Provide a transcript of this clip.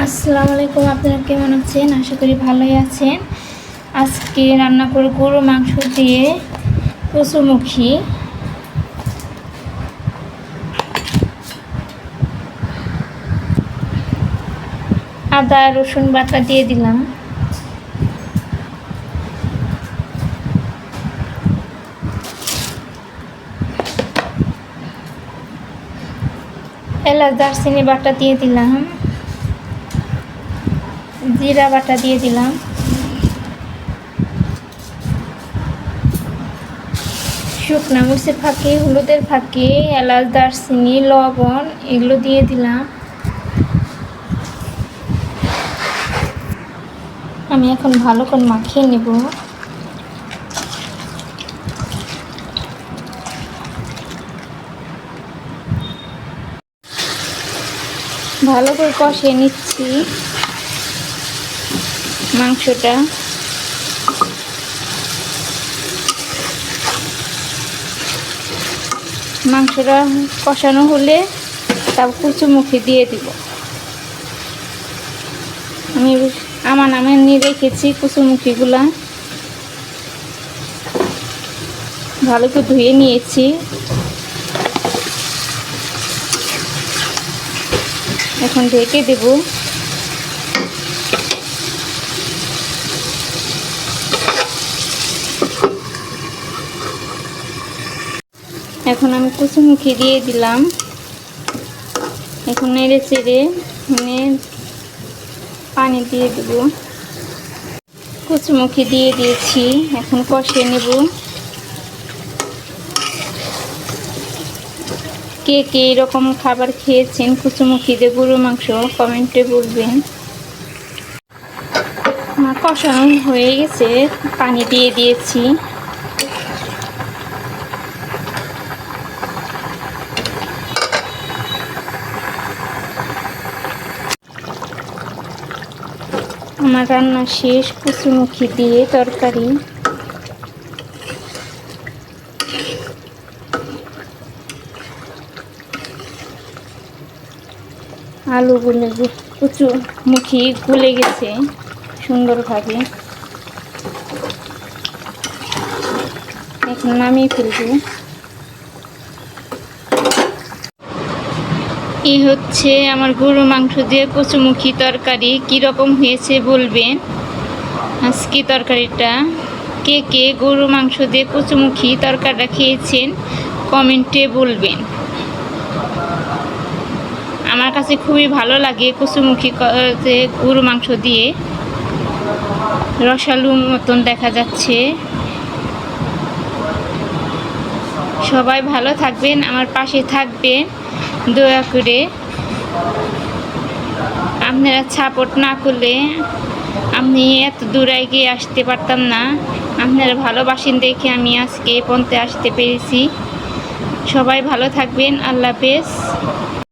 আসসালামু আলাইকুম। আপনারা কেমন আছেন? আশা করি ভালোই আছেন। আজকে রান্না করে গরু মাংস দিয়ে কচুমুখী। আদা রসুন বাটা দিয়ে দিলাম, এলাচ দারচিনি বাটা দিয়ে দিলাম, জিরা বাটা দিয়ে দিলাম, শুকনা মরিচের ফাঁকে, হলুদের ফাঁকে এলাচ দারচিনি লবণ এগুলো দিয়ে দিলাম। আমি এখন ভালো করে মাখিয়ে নেব। ভালো করে কষিয়ে নিচ্ছি মাংসটা। মাংসটা কষানো হলে তারপর কচুমুখী দিয়ে দিব। আমি আমার নামে নিয়ে রেখেছি কচুমুখীগুলা, ভালো করে ধুয়ে নিয়েছি। এখন ঢেকে দেব। এখন আমি কচুমুখী দিয়ে দিলাম। এখন নেড়ে চেড়ে পানি দিয়ে দেব। কচুমুখী দিয়ে দিয়েছি, এখন কষিয়ে নেব। কে কে এরকম খাবার খেয়েছেন কচুমুখী দিয়ে গরুর মাংস কমেন্টে বলবেন। কষানো হয়ে গেছে, পানি দিয়ে দিয়েছি। আমার রান্না শেষ, কচুমুখী দিয়ে তরকারি। আলুগুলো কচুমুখী গলে গেছে সুন্দরভাবে। এখন নামিয়ে ফেলবো। এই হচ্ছে আমার গরু মাংস দিয়ে কচুমুখী তরকারি। কীরকম হয়েছে বলবেন। আজকে তরকারিটা কে কে গরু মাংস দিয়ে কচুমুখী তরকারিটা খেয়েছেন কমেন্টে বলবেন। আমার কাছে খুবই ভালো লাগে কচুমুখী গরু মাংস দিয়ে, রসালু মতন দেখা যাচ্ছে। সবাই ভালো থাকবেন, আমার পাশে থাকবেন দয়া করে। আপনারা সাপোর্ট না করলে আমি এত দূর এগিয়ে আসতে পারতাম না। আপনারা ভালোবাসেন দেখে আমি আজকে এ পর্যন্ত আসতে পেরেছি। সবাই ভালো থাকবেন। আল্লাহ হাফেজ।